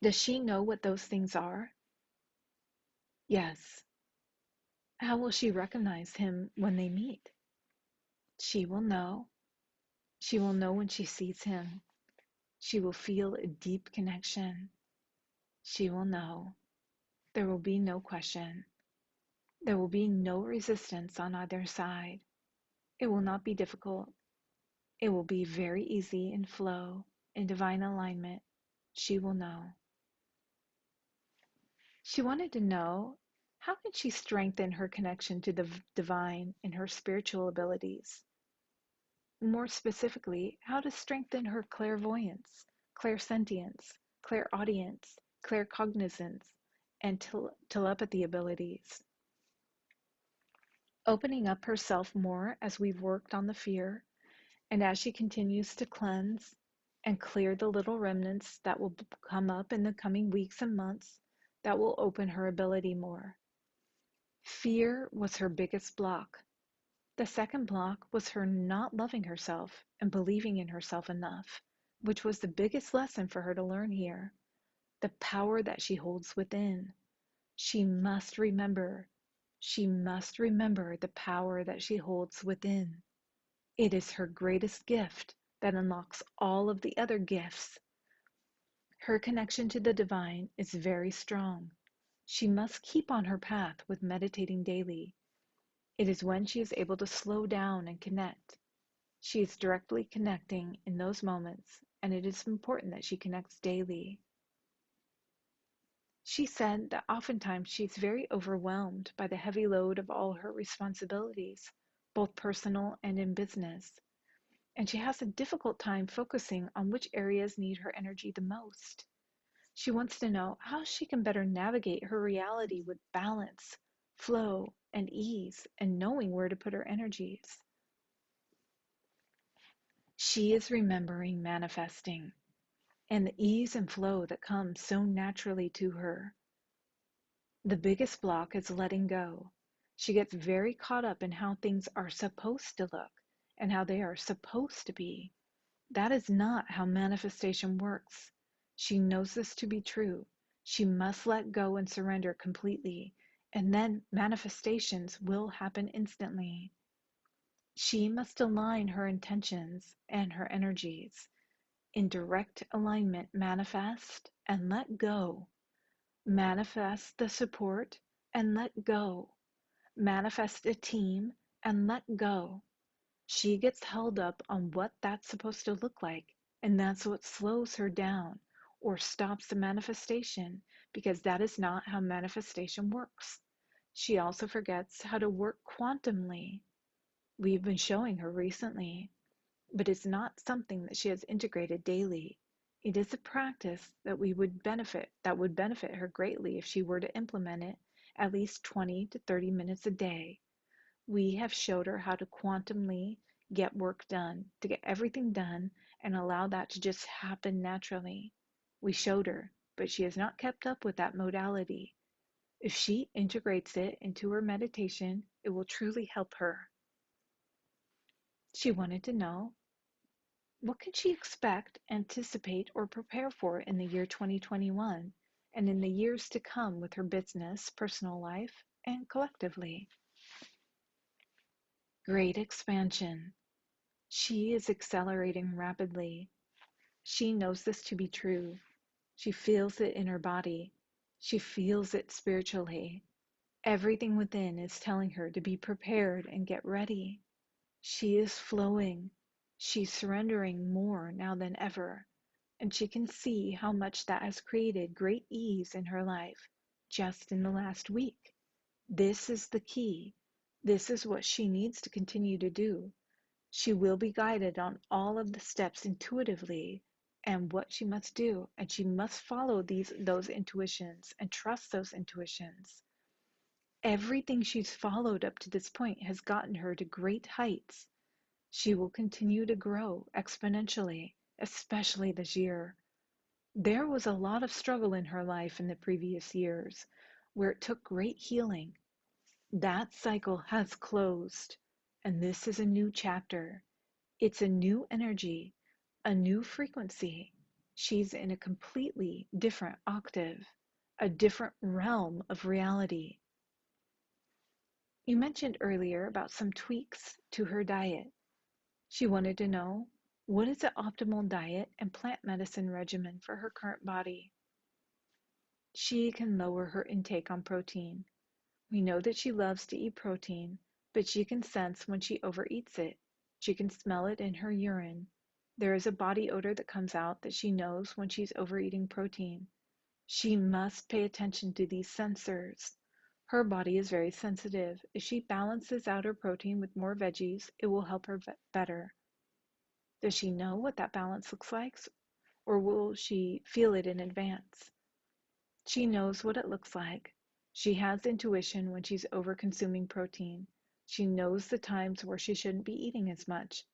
Does she know what those things are? Yes. How will she recognize him when they meet? She will know. She will know when she sees him. She will feel a deep connection. She will know. There will be no question. There will be no resistance on either side. It will not be difficult. It will be very easy in flow, in divine alignment. She will know. She wanted to know, how can she strengthen her connection to the divine in her spiritual abilities? More specifically, how to strengthen her clairvoyance, clairsentience, clairaudience, claircognizance, and telepathy abilities. Opening up herself more as we've worked on the fear, and as she continues to cleanse and clear the little remnants that will come up in the coming weeks and months, that will open her ability more. Fear was her biggest block. The second block was her not loving herself and believing in herself enough, which was the biggest lesson for her to learn here. The power that she holds within. She must remember. She must remember the power that she holds within. It is her greatest gift that unlocks all of the other gifts. Her connection to the divine is very strong. She must keep on her path with meditating daily. It is when she is able to slow down and connect. She is directly connecting in those moments, and it is important that she connects daily. She said that oftentimes she is very overwhelmed by the heavy load of all her responsibilities, both personal and in business, and she has a difficult time focusing on which areas need her energy the most. She wants to know how she can better navigate her reality with balance, flow, and ease, and knowing where to put her energies. She is remembering manifesting and the ease and flow that comes so naturally to her. The biggest block is letting go. She gets very caught up in how things are supposed to look and how they are supposed to be. That is not how manifestation works. She knows this to be true. She must let go and surrender completely, and then manifestations will happen instantly. She must align her intentions and her energies in direct alignment, manifest and let go. Manifest the support and let go. Manifest a team and let go. She gets held up on what that's supposed to look like, and that's what slows her down or stops the manifestation, because that is not how manifestation works. She also forgets how to work quantumly. We've been showing her recently, but it's not something that she has integrated daily. It is a practice that would benefit her greatly if she were to implement it at least 20 to 30 minutes a day. We have showed her how to quantumly get work done, to get everything done and allow that to just happen naturally. We showed her, but she has not kept up with that modality. If she integrates it into her meditation, it will truly help her. She wanted to know, what can she expect, anticipate, or prepare for in the year 2021 and in the years to come with her business, personal life, and collectively? Great expansion. She is accelerating rapidly. She knows this to be true. She feels it in her body. She feels it spiritually. Everything within is telling her to be prepared and get ready. She is flowing. She's surrendering more now than ever. And she can see how much that has created great ease in her life just in the last week. This is the key. This is what she needs to continue to do. She will be guided on all of the steps intuitively and what she must do, and she must follow those intuitions and trust those intuitions. Everything she's followed up to this point has gotten her to great heights. She will continue to grow exponentially, especially this year. There was a lot of struggle in her life in the previous years where it took great healing. That cycle has closed, and this is a new chapter. It's a new energy, a new frequency. She's in a completely different octave, a different realm of reality. You mentioned earlier about some tweaks to her diet. She wanted to know, what is the optimal diet and plant medicine regimen for her current body? She can lower her intake on protein. We know that she loves to eat protein, but she can sense when she overeats it. She can smell it in her urine. There is a body odor that comes out that she knows when she's overeating protein. She must pay attention to these sensors. Her body is very sensitive. If she balances out her protein with more veggies, it will help her better. Does she know what that balance looks like, or will she feel it in advance? She knows what it looks like. She has intuition when she's over-consuming protein. She knows the times where she shouldn't be eating as much.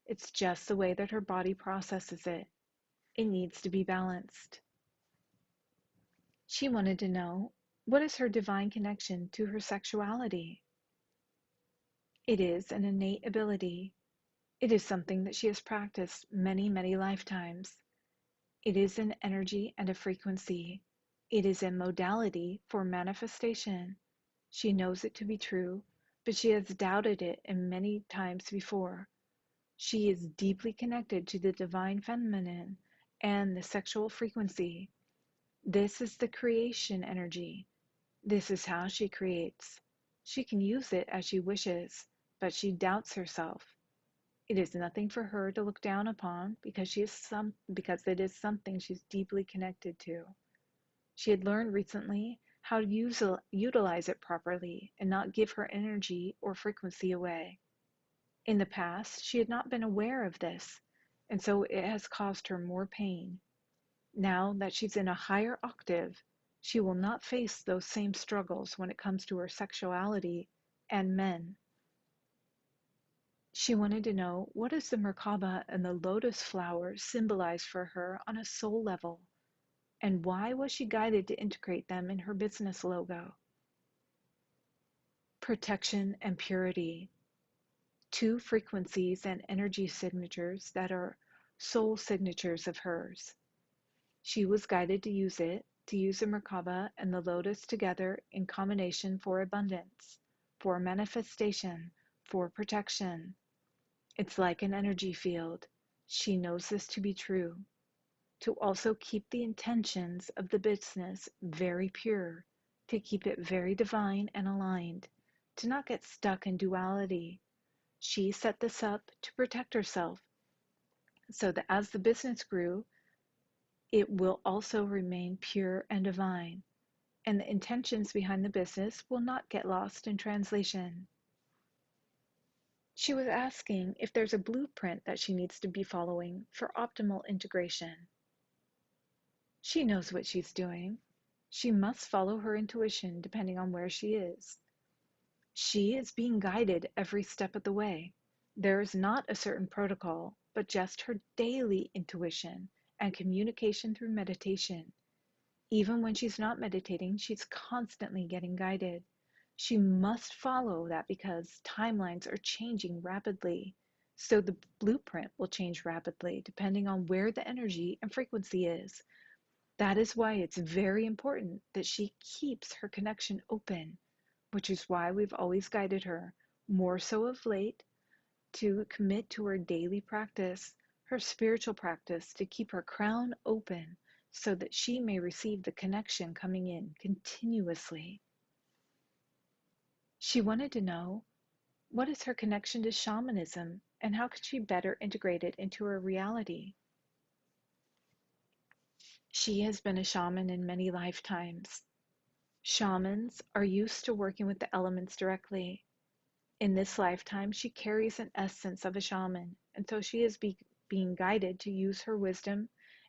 It's just the way that her body processes it. It needs to be balanced. She wanted to know, what is her divine connection to her sexuality? It is an innate ability. It is something that she has practiced many, many lifetimes. It is an energy and a frequency. It is a modality for manifestation. She knows it to be true, but she has doubted it in many times before. She is deeply connected to the divine feminine and the sexual frequency. This is the creation energy. This is how she creates. She can use it as she wishes, but she doubts herself. It is nothing for her to look down upon because because it is something she's deeply connected to. She had learned recently how to utilize it properly and not give her energy or frequency away. In the past, she had not been aware of this, and so it has caused her more pain. Now that she's in a higher octave, she will not face those same struggles when it comes to her sexuality and men. She wanted to know, what does the Merkaba and the lotus flower symbolize for her on a soul level, and why was she guided to integrate them in her business logo? Protection and purity, two frequencies and energy signatures that are soul signatures of hers. She was guided to use it, to use the Merkaba and the lotus together in combination for abundance, for manifestation, for protection. It's like an energy field. She knows this to be true. To also keep the intentions of the business very pure, to keep it very divine and aligned, to not get stuck in duality. She set this up to protect herself so that as the business grew, it will also remain pure and divine, and the intentions behind the business will not get lost in translation. She was asking if there's a blueprint that she needs to be following for optimal integration. She knows what she's doing. She must follow her intuition depending on where she is. She is being guided every step of the way. There is not a certain protocol, but just her daily intuition and communication through meditation. Even when she's not meditating, she's constantly getting guided. She must follow that because timelines are changing rapidly. So the blueprint will change rapidly depending on where the energy and frequency is. That is why it's very important that she keeps her connection open, which is why we've always guided her, more so of late, to commit to her daily practice, her spiritual practice, to keep her crown open so that she may receive the connection coming in continuously. She wanted to know, what is her connection to shamanism and how can she better integrate it into her reality? She has been a shaman in many lifetimes. Shamans are used to working with the elements directly. In this lifetime, she carries an essence of a shaman, and so she is being guided to use her wisdom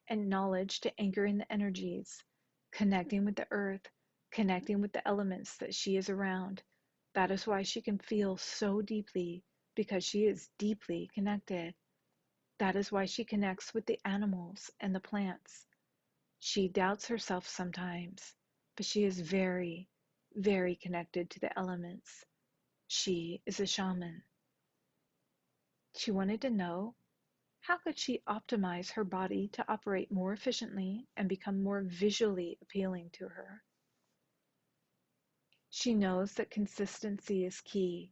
and knowledge to anchor in the energies, connecting with the earth, connecting with the elements that she is around. That is why she can feel so deeply, because she is deeply connected. That is why she connects with the animals and the plants. She doubts herself sometimes, but she is very, very connected to the elements. She is a shaman. She wanted to know, how could she optimize her body to operate more efficiently and become more visually appealing to her? She knows that consistency is key.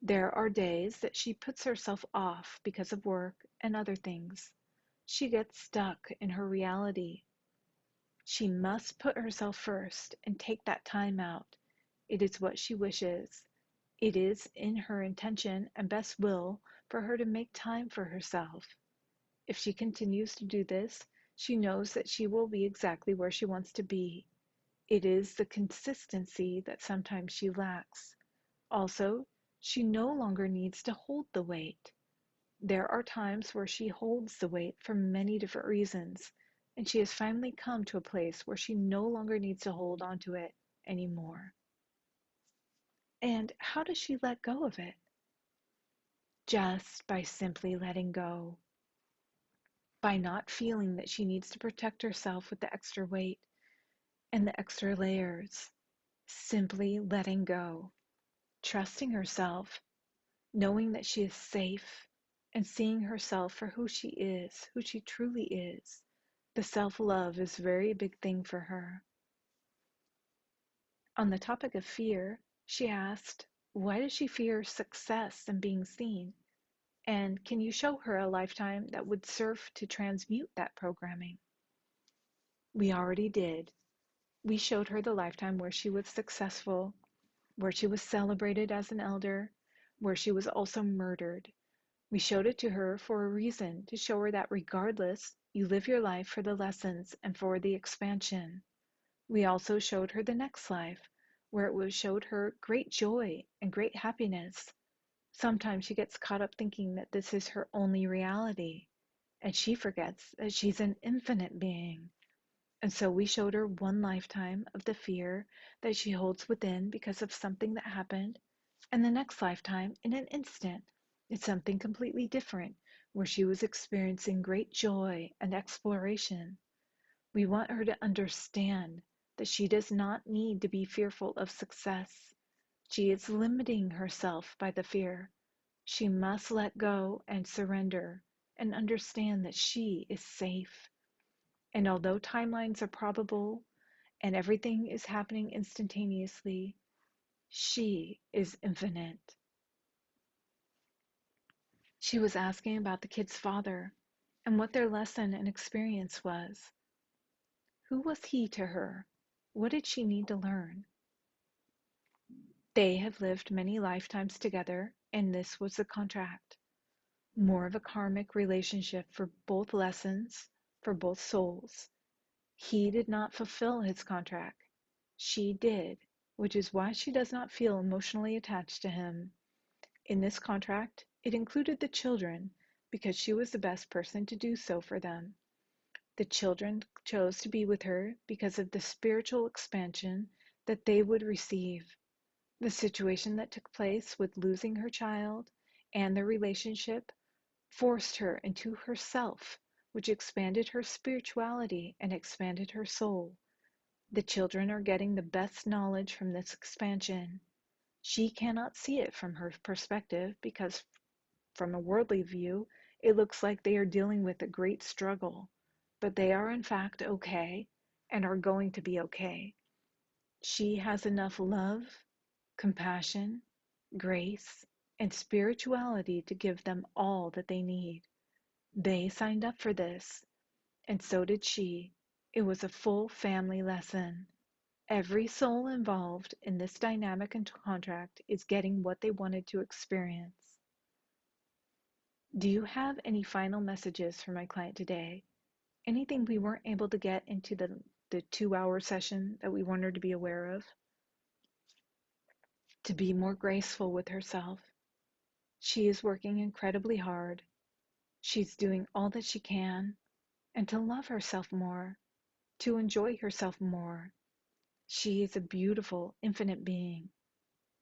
There are days that she puts herself off because of work and other things. She gets stuck in her reality. She must put herself first and take that time out. It is what she wishes. It is in her intention and best will for her to make time for herself. If she continues to do this, she knows that she will be exactly where she wants to be. It is the consistency that sometimes she lacks. Also, she no longer needs to hold the weight. There are times where she holds the weight for many different reasons, and she has finally come to a place where she no longer needs to hold onto it anymore. And how does she let go of it? Just by simply letting go, by not feeling that she needs to protect herself with the extra weight and the extra layers, simply letting go, trusting herself, knowing that she is safe, and seeing herself for who she is, who she truly is. The self-love is a very big thing for her. On the topic of fear, she asked, why does she fear success and being seen? And can you show her a lifetime that would serve to transmute that programming? We already did. We showed her the lifetime where she was successful, where she was celebrated as an elder, where she was also murdered. We showed it to her for a reason, to show her that regardless, you live your life for the lessons and for the expansion. We also showed her the next life, where it showed her great joy and great happiness. Sometimes she gets caught up thinking that this is her only reality, and she forgets that she's an infinite being. And so we showed her one lifetime of the fear that she holds within because of something that happened, and the next lifetime, in an instant, it's something completely different, where she was experiencing great joy and exploration. We want her to understand that she does not need to be fearful of success. She is limiting herself by the fear. She must let go and surrender and understand that she is safe. And although timelines are probable and everything is happening instantaneously, she is infinite. She was asking about the kid's father and what their lesson and experience was. Who was he to her? What did she need to learn? They have lived many lifetimes together, and this was the contract. More of a karmic relationship for both lessons, for both souls. He did not fulfill his contract. She did, which is why she does not feel emotionally attached to him. In this contract, it included the children because she was the best person to do so for them. The children chose to be with her because of the spiritual expansion that they would receive. The situation that took place with losing her child and their relationship forced her into herself, which expanded her spirituality and expanded her soul. The children are getting the best knowledge from this expansion. She cannot see it from her perspective because, from a worldly view, it looks like they are dealing with a great struggle. But they are, in fact, okay and are going to be okay. She has enough love, compassion, grace, and spirituality to give them all that they need. They signed up for this, and so did she. It was a full family lesson. Every soul involved in this dynamic and contract is getting what they wanted to experience. Do you have any final messages for my client today? Anything we weren't able to get into the 2 hour session that we want her to be aware of? To be more graceful with herself. She is working incredibly hard. She's doing all that she can, and to love herself more, to enjoy herself more. She is a beautiful, infinite being,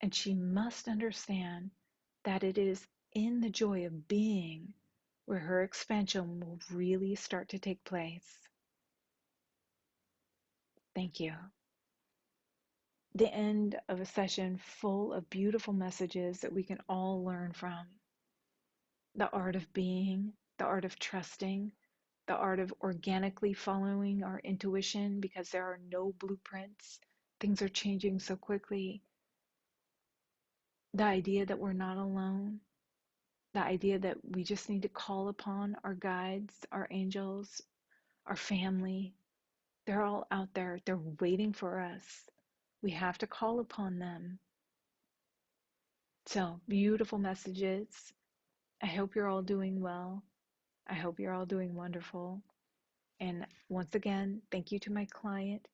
and she must understand that it is in the joy of being where her expansion will really start to take place. Thank you. The end of a session full of beautiful messages that we can all learn from. The art of being, the art of trusting, the art of organically following our intuition because there are no blueprints. Things are changing so quickly. The idea that we're not alone, the idea that we just need to call upon our guides, our angels, our family. They're all out there. They're waiting for us. We have to call upon them. So, beautiful messages. I hope you're all doing well. I hope you're all doing wonderful. And once again, thank you to my client.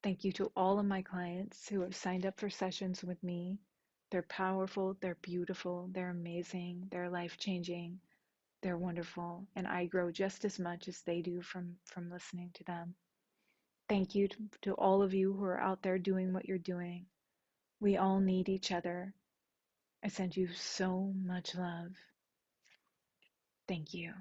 Thank you to all of my clients who have signed up for sessions with me. They're powerful, they're beautiful, they're amazing, they're life-changing, they're wonderful, and I grow just as much as they do from listening to them. Thank you to all of you who are out there doing what you're doing. We all need each other. I send you so much love. Thank you.